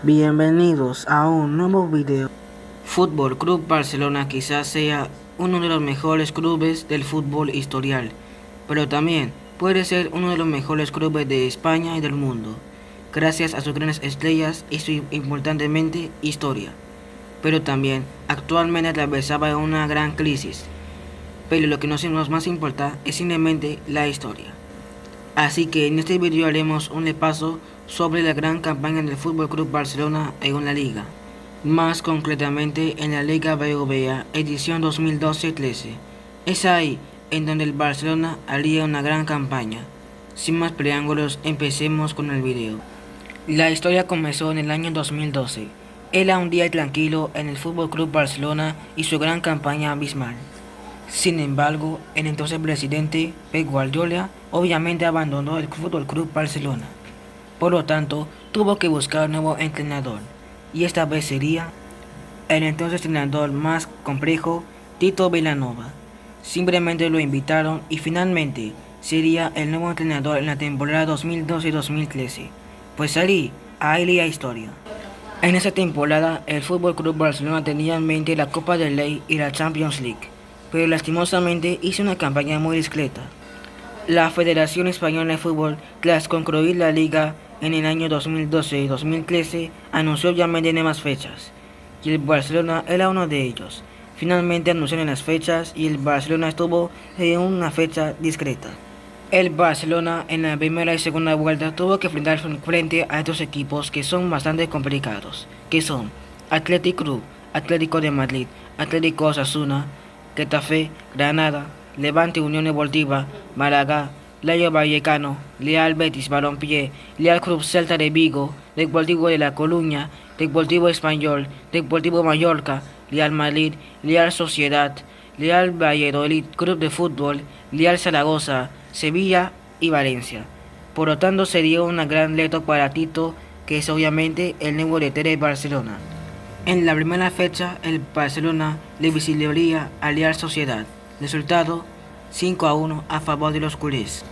Bienvenidos a un nuevo video. Fútbol Club Barcelona quizás sea uno de los mejores clubes del fútbol historial, pero también puede ser uno de los mejores clubes de España y del mundo, gracias a sus grandes estrellas y su importantemente historia. Pero también actualmente atravesaba una gran crisis, pero lo que nos más importa es simplemente la historia. Así que en este video haremos un repaso sobre la gran campaña del Fútbol Club Barcelona en la liga, más concretamente en la Liga BBVA edición 2012-13. Es ahí en donde el Barcelona haría una gran campaña. Sin más preámbulos, empecemos con el video. La historia comenzó en el año 2012. Era un día tranquilo en el Fútbol Club Barcelona y su gran campaña abismal. Sin embargo, el entonces presidente Pep Guardiola obviamente abandonó el Fútbol Club Barcelona. Por lo tanto, tuvo que buscar un nuevo entrenador, y esta vez sería el entonces entrenador más complejo, Tito Vilanova. Simplemente lo invitaron y finalmente sería el nuevo entrenador en la temporada 2012-2013. Pues ahí la historia. En esa temporada, el Fútbol Club Barcelona tenía en mente la Copa del Rey y la Champions League, pero lastimosamente hizo una campaña muy discreta. La Federación Española de Fútbol, tras concluir la liga en el año 2012-2013, anunció obviamente nuevas fechas, y el Barcelona era uno de ellos. Finalmente anunciaron las fechas y el Barcelona estuvo en una fecha discreta. El Barcelona en la primera y segunda vuelta tuvo que enfrentarse frente a estos equipos que son bastante complicados, que son Athletic Club, Atlético de Madrid, Atlético Osasuna, Getafe, Granada, Levante Unión Deportiva, Málaga, Rayo Vallecano, Real Betis Balompié, Real Club Celta de Vigo, Deportivo de La Coruña, Deportivo Español, Deportivo Mallorca, Real Madrid, Real Sociedad, Real Valladolid Club de Fútbol, Real Zaragoza, Sevilla y Valencia. Por lo tanto sería un gran reto para Tito, que es obviamente el nuevo DT de Barcelona. En la primera fecha, el Barcelona le visitaría a Real Sociedad. Resultado 5-1 a favor de los culés.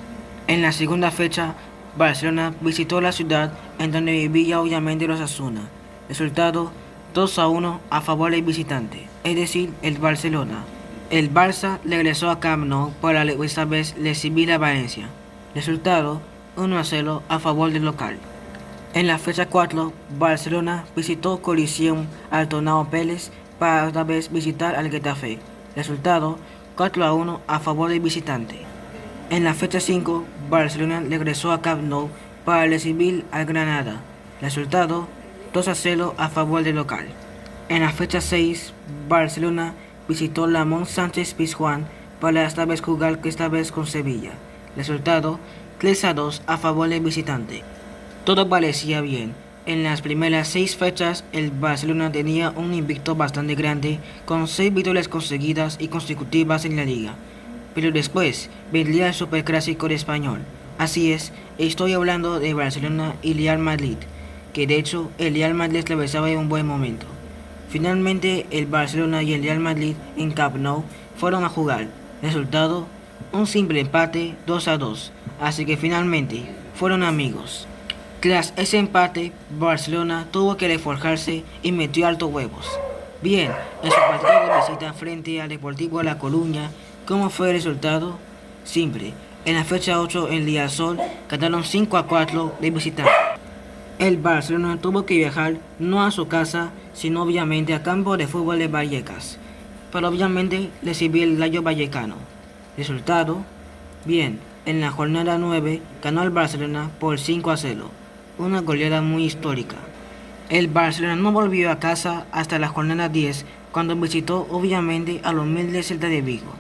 En la segunda fecha, Barcelona visitó la ciudad en donde vivía obviamente los Osasuna. Resultado 2-1 a favor del visitante, es decir, el Barcelona. El Barça regresó a Camp Nou para esta vez recibir a Valencia. Resultado 1-0 a favor del local. En la fecha 4, Barcelona visitó Coliseum Arnau Pérez para otra vez visitar al Getafe. Resultado 4-1 a favor del visitante. En la fecha 5, Barcelona regresó a Camp Nou para recibir al Granada. Resultado 2-0 a favor del local. En la fecha 6, Barcelona visitó la Mont Saint-Pizjuán para esta vez jugar con Sevilla. Resultado 3-2 a favor del visitante. Todo parecía bien. En las primeras 6 fechas, el Barcelona tenía un invicto bastante grande, con 6 victorias conseguidas y consecutivas en la liga. Pero después vendría el superclásico de Español. Así es, estoy hablando de Barcelona y Real Madrid, que de hecho el Real Madrid atravesaba un buen momento. Finalmente, el Barcelona y el Real Madrid en Camp Nou fueron a jugar. Resultado, un simple empate 2-2, así que finalmente fueron amigos. Tras ese empate, Barcelona tuvo que reforjarse y metió alto huevos. Bien, en su partido de visita frente al Deportivo de La Coruña, ¿cómo fue el resultado? Simple, en la fecha 8 en Liasol ganaron 5-4 de visitante. El Barcelona tuvo que viajar no a su casa, sino obviamente a campo de fútbol de Vallecas, pero obviamente recibió el Rayo Vallecano. Resultado, bien, en la jornada 9 ganó el Barcelona por 5-0. Una goleada muy histórica. El Barcelona no volvió a casa hasta la jornada 10, cuando visitó obviamente al humilde Celta de Vigo.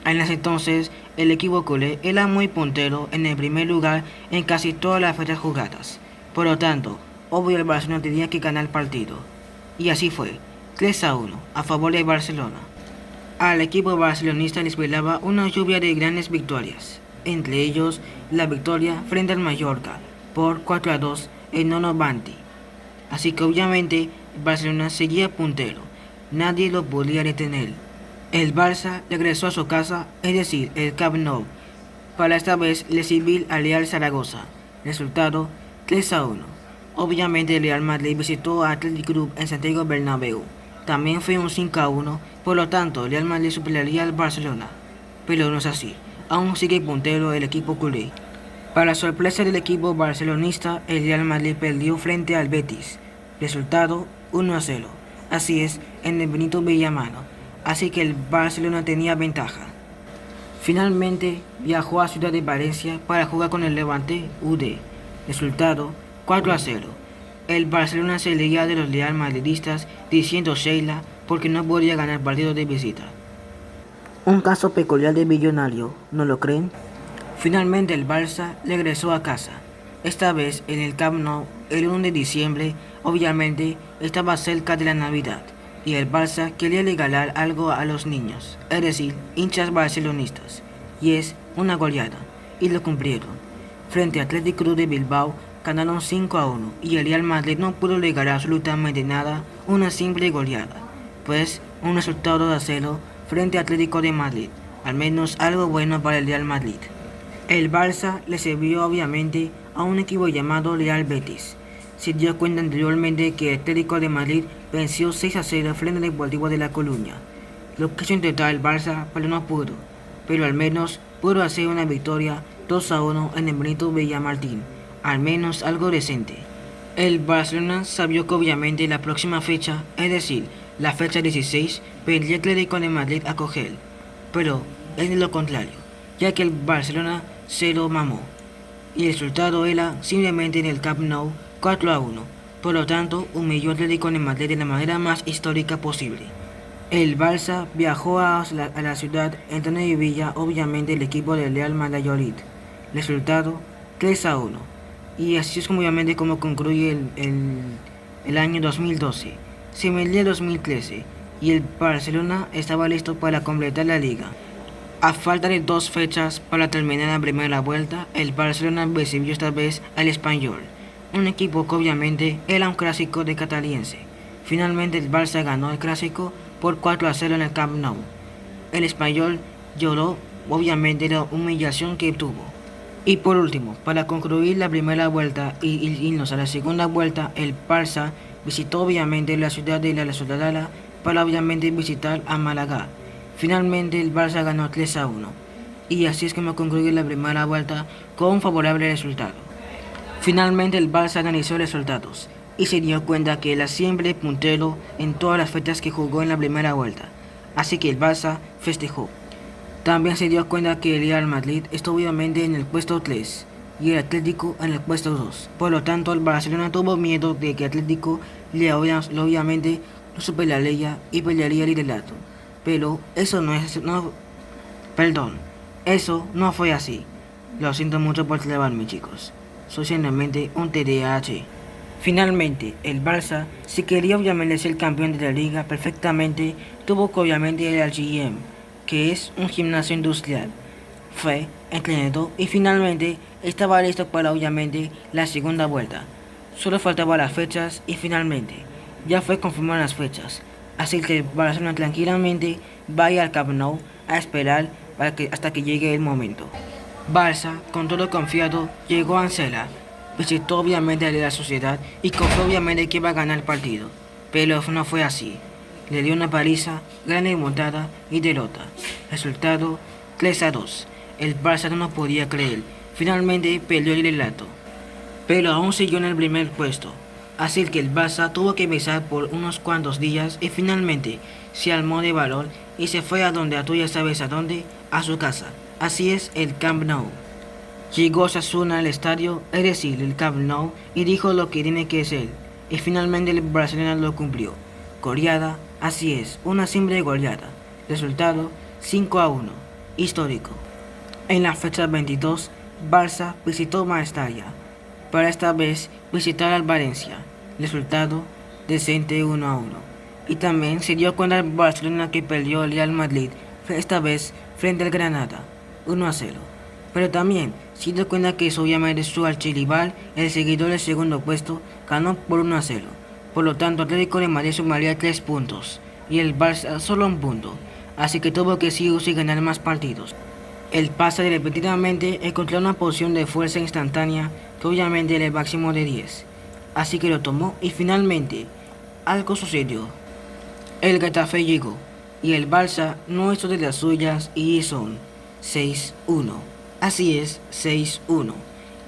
En ese entonces, el equipo culé era muy puntero en el primer lugar en casi todas las fechas jugadas. Por lo tanto, obvio el Barcelona tenía que ganar el partido. Y así fue, 3-1 a favor del Barcelona. Al equipo barcelonista le esperaba una lluvia de grandes victorias, entre ellos la victoria frente al Mallorca por 4-2 en Nono Banti. Así que obviamente Barcelona seguía puntero, nadie lo podía detener. El Barça regresó a su casa, es decir, el Camp Nou, para esta vez recibir al Real Zaragoza. Resultado 3-1. Obviamente el Real Madrid visitó a Athletic Club en Santiago Bernabéu. También fue un 5-1, por lo tanto el Real Madrid superaría al Barcelona. Pero no es así, aún sigue puntero el equipo culé. Para sorpresa del equipo barcelonista, el Real Madrid perdió frente al Betis. Resultado 1-0. Así es, en el Benito Villamarín. Así que el Barcelona tenía ventaja. Finalmente viajó a Ciudad de Valencia para jugar con el Levante UD. Resultado 4-0. El Barcelona se leía de los Real Madridistas diciendo Sheila porque no podía ganar partidos de visita. Un caso peculiar de millonario, ¿no lo creen? Finalmente el Barça regresó a casa. Esta vez en el Camp Nou, el 1 de diciembre, obviamente estaba cerca de la Navidad, y el Barça quería regalar algo a los niños, es decir, hinchas barcelonistas, y es una goleada, y lo cumplieron. Frente a Athletic Club de Bilbao, ganaron 5-1, y el Real Madrid no pudo regalar absolutamente nada, una simple goleada, pues un resultado de 0 frente a Atlético de Madrid, al menos algo bueno para el Real Madrid. El Barça le sirvió obviamente a un equipo llamado Real Betis. Se dio cuenta anteriormente que el Atlético de Madrid venció 6-0 frente al Deportivo de La Coruña. Lo quiso intentar el Barça, pero no pudo. Pero al menos pudo hacer una victoria 2-1 en el Benito Villamarín, al menos algo decente. El Barcelona sabía que obviamente la próxima fecha, es decir, la fecha 16, vendría el Atlético de Madrid a coger. Pero es de lo contrario, ya que el Barcelona se lo mamó. Y el resultado era simplemente en el Camp Nou 4-1. Por lo tanto, humilló al Atlético de Madrid de la manera más histórica posible. El Barça viajó a la ciudad en donde vivía obviamente el equipo del Real Madrid. Resultado 3-1. Y así es como obviamente como concluye el año 2012. Se venía el 2013 y el Barcelona estaba listo para completar la liga. A falta de 2 fechas para terminar la primera vuelta, el Barcelona recibió esta vez al Espanyol, un equipo que obviamente era un clásico de Cataliense. Finalmente el Barça ganó el clásico por 4-0 en el Camp Nou. El Espanyol lloró obviamente la humillación que tuvo. Y por último, para concluir la primera vuelta y irnos a la segunda vuelta, el Barça visitó obviamente la ciudad de la Ciudadela para obviamente visitar a Málaga. Finalmente el Barça ganó 3-1. Y así es como concluye la primera vuelta con un favorable resultado. Finalmente el Barça analizó los resultados y se dio cuenta que era siempre puntero en todas las fechas que jugó en la primera vuelta. Así que el Barça festejó. También se dio cuenta que el Real Madrid estuvo obviamente en el puesto 3 y el Atlético en el puesto 2. Por lo tanto, el Barcelona tuvo miedo de que Atlético obviamente no superaría y pelearía el liderato. Pero eso eso no fue así. Lo siento mucho por trabarme, chicos. Soy simplemente un TDAH. Finalmente, el Barça, si quería obviamente ser campeón de la liga perfectamente, tuvo que obviamente ir al GM, que es un gimnasio industrial. Fue, entrenado y finalmente estaba listo para obviamente la segunda vuelta. Solo faltaban las fechas y finalmente ya fue confirmado las fechas. Así que Barcelona tranquilamente vaya al Camp Nou a esperar hasta que llegue el momento. Barça, con todo confiado, llegó a Ancela, visitó obviamente a la Sociedad y confió obviamente que iba a ganar el partido. Pero no fue así. Le dio una paliza, gran remontada y derrota. Resultado 3-2. El Barça no podía creer. Finalmente perdió el liderato. Pero aún siguió en el primer puesto. Así que el Barça tuvo que besar por unos cuantos días y finalmente se armó de valor y se fue a donde tú ya sabes a dónde, a su casa. Así es el Camp Nou. Llegó Osasuna al estadio, es decir, el Camp Nou, y dijo lo que tiene que ser. Y finalmente el Barcelona lo cumplió. Goleada, así es, una simple goleada. Resultado 5-1, histórico. En la fecha 22, Barça visitó Mestalla. Para esta vez visitar al Valencia. Resultado decente 1-1. Y también se dio cuenta el Barcelona que perdió el Real Madrid, esta vez frente al Granada, 1-0. Pero también se dio cuenta que obviamente su archirrival, el seguidor del segundo puesto, ganó por 1-0. Por lo tanto, Atlético de Madrid sumaría 3 puntos y el Barça solo 1 punto. Así que tuvo que sí o sí ganar más partidos. El Barça repetidamente encontró una posición de fuerza instantánea que obviamente era el máximo de 10. así que lo tomó y finalmente algo sucedió. El Getafe llegó y el Barça no hizo de las suyas y hizo un 6-1. Así es, 6-1.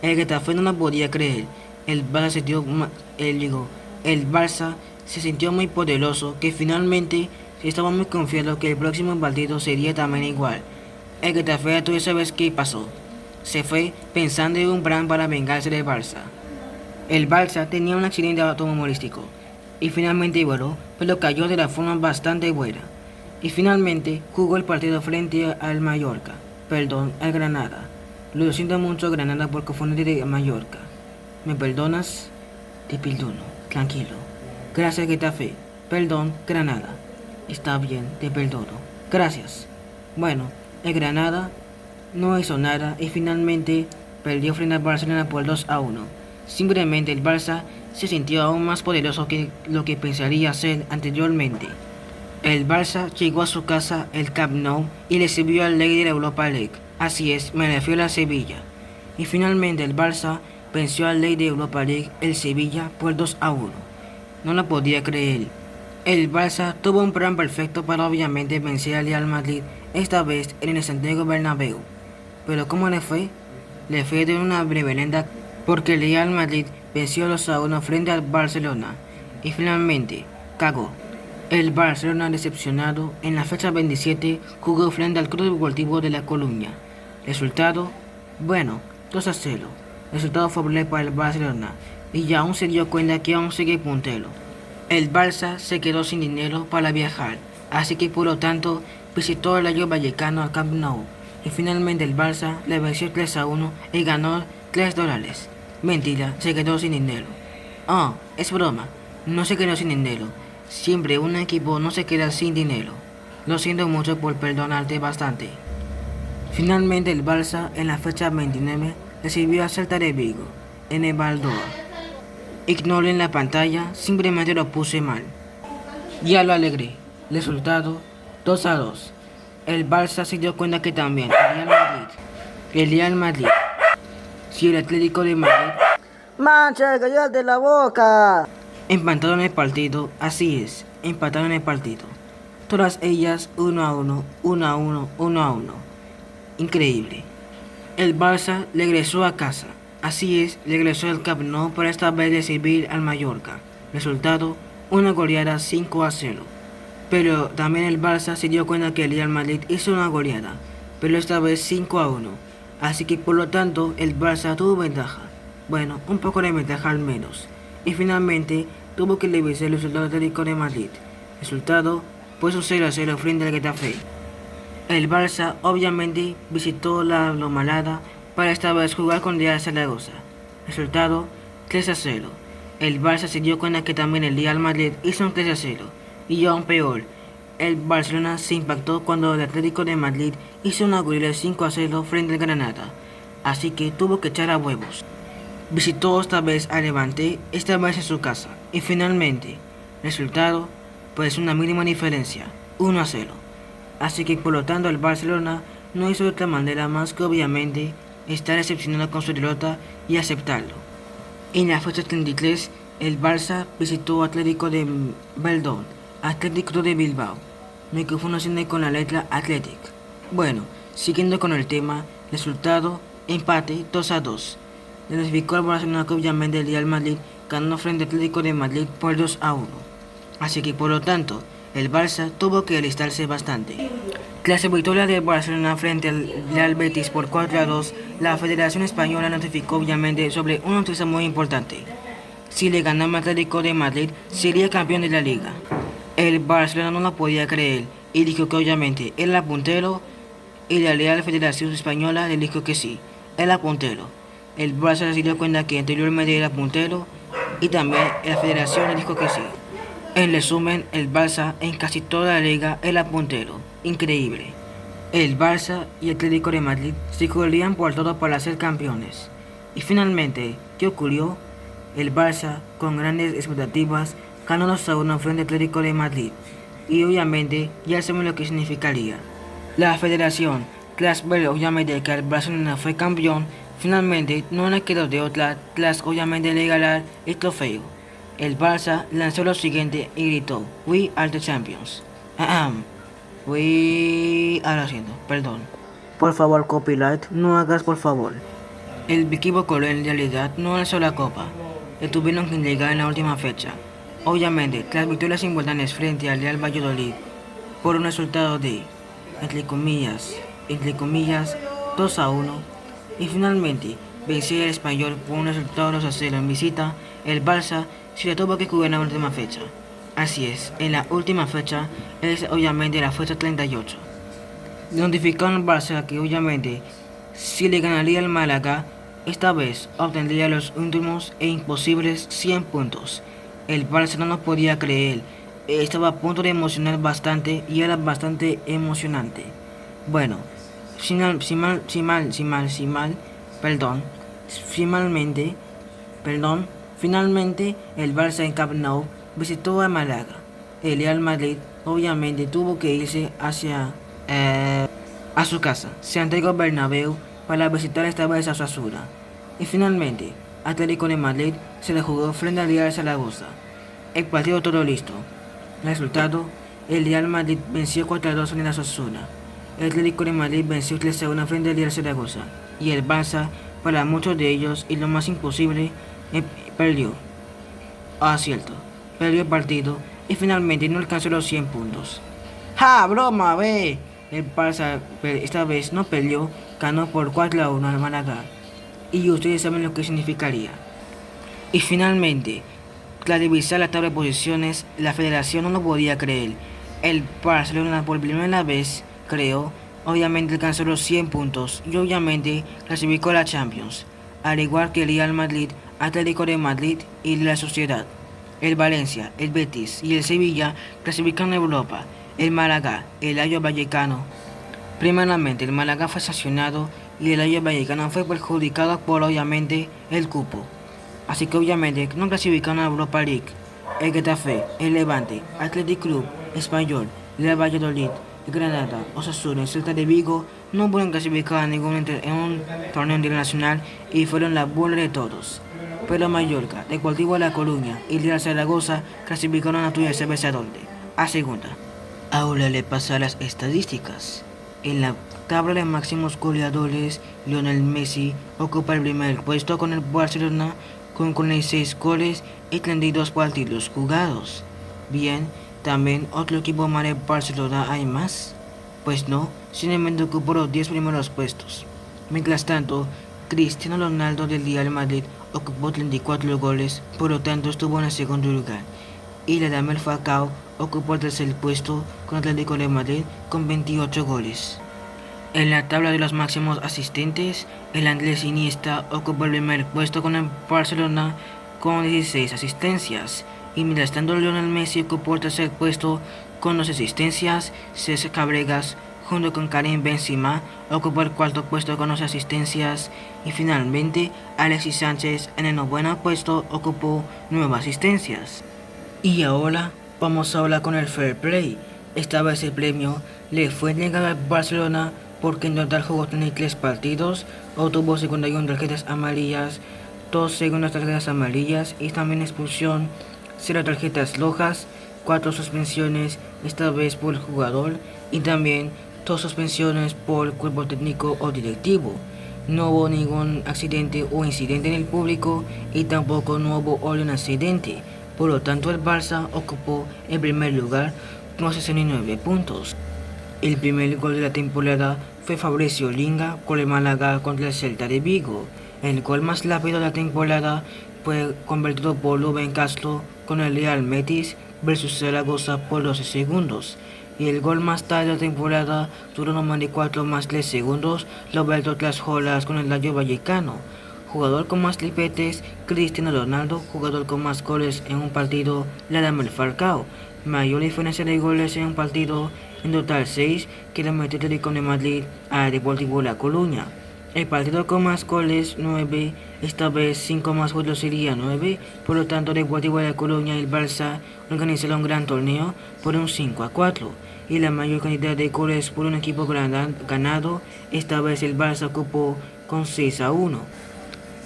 El Getafe no lo podía creer. El Barça se dio, él llegó. El Barça se sintió muy poderoso que finalmente estaba muy confiado que el próximo partido sería también igual. El Getafe, tú sabes qué pasó. Se fue pensando en un plan para vengarse del Barça. El Barça tenía un accidente automovilístico y finalmente voló, pero cayó de la forma bastante buena. Y finalmente jugó el partido frente al Mallorca, perdón, al Granada. Lo siento mucho, Granada, por confundir de Mallorca. ¿Me perdonas? Te perdono, tranquilo. Gracias, Getafe. Perdón, Granada. Está bien, te perdono. Gracias. Bueno, el Granada no hizo nada y finalmente perdió frente al Barcelona por 2-1. Simplemente el Barça se sintió aún más poderoso que lo que pensaría ser anteriormente. El Barça llegó a su casa, el Camp Nou, y recibió al líder de la Europa League. Así es, me refiero a Sevilla. Y finalmente el Barça venció al líder de Europa League, el Sevilla, por 2-1. No lo podía creer. El Barça tuvo un plan perfecto para obviamente vencer al Real Madrid, esta vez en el Santiago Bernabéu. Pero ¿cómo le fue? Le fue de una reverenda porque el Real Madrid venció 2-1 frente al Barcelona y finalmente cagó. El Barcelona, decepcionado, en la fecha 27 jugó frente al Club Deportivo de La Coruña. Resultado, bueno, 2-0. Resultado favorable para el Barcelona y ya aún se dio cuenta que aún sigue puntero. El Barça se quedó sin dinero para viajar, así que por lo tanto visitó el Rayo Vallecano al Camp Nou y finalmente el Barça le venció 3-1 y ganó $3. Mentira, se quedó sin dinero. Oh, es broma, no se quedó sin dinero. Siempre un equipo no se queda sin dinero. Lo siento mucho por perdonarte bastante. Finalmente el Barça en la fecha 29 recibió a Celta de Vigo en el Balboa. Ignoren la pantalla, simplemente lo puse mal. Ya lo alegré. Resultado 2-2. El Barça se dio cuenta que también el Real Madrid y el Atlético de Madrid ¡Mancha, cállate la boca! empataron el partido, así es, empataron el partido. Todas ellas 1-1, 1-1, 1-1. Increíble. El Barça regresó a casa, así es, regresó al Camp Nou para esta vez recibir al Mallorca. Resultado, una goleada 5-0. Pero también el Barça se dio cuenta que el Real Madrid hizo una goleada, pero esta vez 5-1. Así que por lo tanto el Barça tuvo ventaja. Bueno, un poco de ventaja al menos. Y finalmente tuvo que revisar el resultado Atlético de Madrid. Resultado, pues un 0-0 frente al Getafe. El Barça obviamente visitó la Romalada para esta vez jugar con Real Zaragoza. Resultado, 3-0. El Barça se dio cuenta que también el Real Madrid hizo un 3-0. Y aún peor, el Barcelona se impactó cuando el Atlético de Madrid hizo una goleada 5-0 frente al Granada. Así que tuvo que echar a huevos. Visitó esta vez a Levante, esta vez en su casa. Y finalmente, resultado, pues una mínima diferencia, 1-0. Así que por lo tanto el Barcelona no hizo de otra manera más que obviamente estar decepcionado con su derrota y aceptarlo. En la fecha 33, el Barça visitó Atlético de Bilbao, Atlético de Bilbao. Me confundo siempre con la letra Athletic. Bueno, siguiendo con el tema, resultado, empate 2-2. Clasificó al Barcelona que obviamente el Real Madrid ganó frente al Atlético de Madrid por 2-1. Así que por lo tanto, el Barça tuvo que alistarse bastante. Tras la victoria del Barcelona frente al Real Betis por 4-2, la Federación Española notificó obviamente sobre una noticia muy importante. Si le ganaba al Atlético de Madrid, sería campeón de la Liga. El Barcelona no lo podía creer y dijo que obviamente era puntero y la Real Federación Española le dijo que sí, era puntero. El Barça se dio cuenta que anteriormente era puntero y también la Federación le dijo que sí. En resumen, el Barça en casi toda la liga era puntero. Increíble. El Barça y el Atlético de Madrid se corrían por todo para ser campeones. Y finalmente, ¿qué ocurrió? El Barça, con grandes expectativas, ganó 2-1 frente al Atlético de Madrid. Y obviamente ya sabemos lo que significaría. La Federación, tras ver obviamente que el Barcelona fue campeón, Finalmente, no le quedó de otra tras obviamente regalar el trofeo. El Barça lanzó lo siguiente y gritó: "We are the champions". Ahem. Ahora siento, perdón. Por favor, copyright, no hagas por favor. El equipo color en realidad no alzó la copa. Le tuvieron que llegar en la última fecha. Obviamente, tras victorias importantes frente al Real Valladolid, por un resultado de, entre comillas, 2-1, y finalmente venció al Español por un resultado 2-0 en visita, el Barça se le tuvo que jugar en la última fecha. Así es, en la última fecha es obviamente la fecha 38. Notificaron al Barça que obviamente si le ganaría al Málaga, esta vez obtendría los últimos e imposibles 100 puntos. El Barça no lo podía creer, estaba a punto de emocionar bastante y era bastante emocionante. Bueno, finalmente el Barça en Camp Nou visitó a Málaga. El Real Madrid obviamente tuvo que irse a su casa, Santiago Bernabéu, para visitar esta vez a Osasuna. Y finalmente, Atlético de Madrid se le jugó frente al Real Zaragoza. El partido todo listo. Resultado, el Real Madrid venció 4-2 en la Osasuna. El Atlético de Madrid venció 3-1 frente al Real Zaragoza. Y el Barça, para muchos de ellos, y lo más imposible, perdió. Cierto, perdió el partido y finalmente no alcanzó los 100 puntos. ¡Ja, broma, ve! El Barça esta vez no perdió, ganó por 4-1 al Málaga. Y ustedes saben lo que significaría. Y finalmente, tras revisar la tabla de posiciones, la federación no lo podía creer. El Barcelona por primera vez, creo, obviamente alcanzó los 100 puntos y obviamente clasificó a la Champions, al igual que el Real Madrid, Atlético de Madrid y la Sociedad. El Valencia, el Betis y el Sevilla clasificaron a Europa. El Málaga, el Rayo Vallecano. Primeramente, el Málaga fue sancionado y el Rayo Vallecano fue perjudicado por obviamente el cupo. Así que obviamente no clasificaron a Europa League. El Getafe, el Levante, Athletic Club, Español, Real Valladolid, Granada, Osasuna y Celta de Vigo no pudieron clasificar a ningún en un torneo internacional y fueron la burla de todos. Pero Mallorca, Deportivo de La Coruña y Real Zaragoza clasificaron a Tuya Cerveza Donde, a segunda. Ahora le pasa a las estadísticas. En la tabla de máximos goleadores, Lionel Messi ocupa el primer puesto con el Barcelona con 46 goles y 32 partidos jugados. Bien, también otro equipo más de Barcelona hay más. Pues no, simplemente ocupó los 10 primeros puestos. Mientras tanto, Cristiano Ronaldo del Real Madrid ocupó 34 goles, por lo tanto estuvo en el segundo lugar. Y Radamel Falcao ocupó el tercer puesto con Atlético de Madrid con 28 goles. En la tabla de los máximos asistentes, el Andrés Iniesta ocupó el primer puesto con el Barcelona con 16 asistencias. Y mientras tanto Lionel Messi ocupó el tercer puesto con 2 asistencias. César Fábregas junto con Karim Benzema ocupó el cuarto puesto con 2 asistencias. Y finalmente Alexis Sánchez en el noveno puesto ocupó 9 asistencias. Y ahora vamos a hablar con el Fair Play. Esta vez el premio le fue entregado al Barcelona porque en total jugó 33 partidos, obtuvo 51 tarjetas amarillas, 2 segundas tarjetas amarillas y también expulsión, 0 tarjetas rojas, 4 suspensiones, esta vez por el jugador, y también 2 suspensiones por cuerpo técnico o directivo. No hubo ningún accidente o incidente en el público y tampoco no hubo orden accidente. Por lo tanto, el Barça ocupó el primer lugar con 69 puntos. El primer gol de la temporada fue Fabricio Linga con el Málaga contra el Celta de Vigo. El gol más rápido de la temporada fue convertido por Rubén Castro con el Real Betis versus Zaragoza por 12 segundos. Y el gol más tarde de la temporada duró 94 más 3 segundos, Roberto Tlasjolas con el Rayo Vallecano. Jugador con más tripletes, Cristiano Ronaldo. Jugador con más goles en un partido, Radamel Falcao. Mayor diferencia de goles en un partido, en total 6, que le metió Atlético de Madrid a Deportivo La Coruña. El partido con más goles, 9, esta vez 5 más goles sería 9, por lo tanto Deportivo La Coruña y el Barça organizaron un gran torneo por un 5-4. Y la mayor cantidad de goles por un equipo ganado, esta vez el Barça ocupó con 6-1.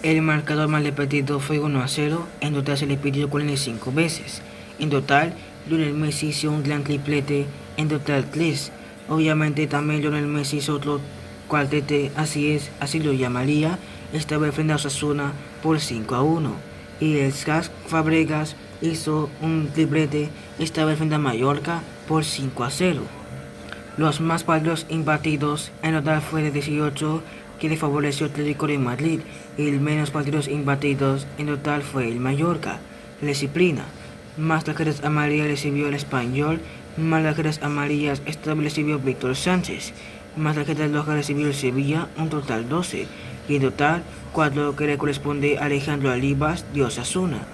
El marcador más repetido fue 1-0, en total se repitió 45 veces. En total, Lionel Messi hizo un gran triplete, en total 3. Obviamente también Lionel Messi hizo otro cuartete, así lo llamaría, esta vez frente a Osasuna por 5-1. Y el Cesc Fabregas hizo un triplete, esta vez frente a Mallorca por 5-0. Los más partidos imbatidos en total fue de 18, que le favoreció el Atlético de Madrid, y el menos partidos imbatidos en total fue el Mallorca. La disciplina. Más tarjetas amarillas recibió el Español, más tarjetas amarillas esta vez recibió Víctor Sánchez, más tarjetas rojas recibió el Sevilla, un total 12, y en total 4 que le corresponde a Alejandro Alibas de Osasuna.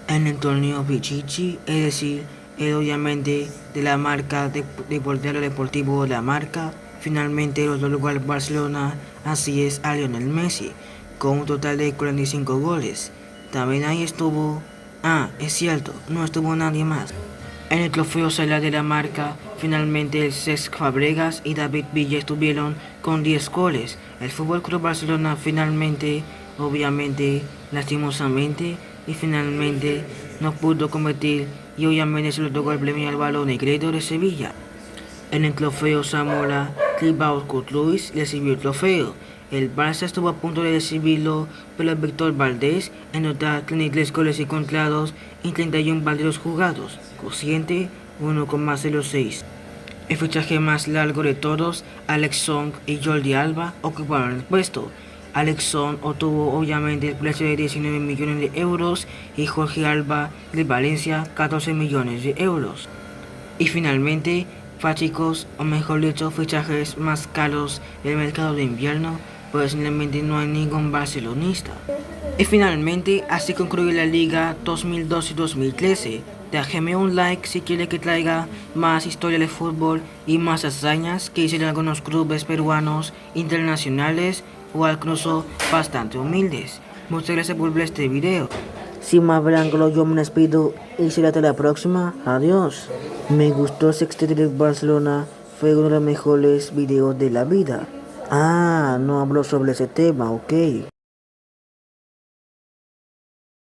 En el torneo Pichichi, es decir, obviamente de la marca de portero deportivo La Marca, finalmente los otorgó al Barcelona, así es, a Lionel Messi, con un total de 45 goles. También ahí estuvo, es cierto, no estuvo nadie más. En el trofeo Salah de La Marca, finalmente el Cesc Fabregas y David Villa estuvieron con 10 goles. El FC Barcelona finalmente, obviamente, lastimosamente, y finalmente no pudo competir, y obviamente se le tocó el premio al Balón Negredo de Sevilla. En el trofeo Zamora, Thibaut Courtois recibió el trofeo. El Barça estuvo a punto de recibirlo, pero Víctor Valdés en total 33 goles encontrados y 31 partidos jugados, cociente 1,06. El fichaje más largo de todos, Alex Song y Jordi Alba ocuparon el puesto. Alex Song obtuvo obviamente el precio de 19 millones de euros y Jordi Alba de Valencia 14 millones de euros. Y finalmente, chicos, o mejor dicho, fichajes más caros del mercado de invierno, pues simplemente no hay ningún barcelonista. Y finalmente, así concluye la liga 2012 y 2013. Déjeme un like si quiere que traiga más historia de fútbol y más hazañas que hicieron algunos clubes peruanos internacionales o incluso bastante humildes. Muchas gracias por ver este video. Sin más preámbulo, yo me despido y será hasta la próxima. Adiós. Me gustó Sextete de Barcelona, fue uno de los mejores videos de la vida. No hablo sobre ese tema, ok.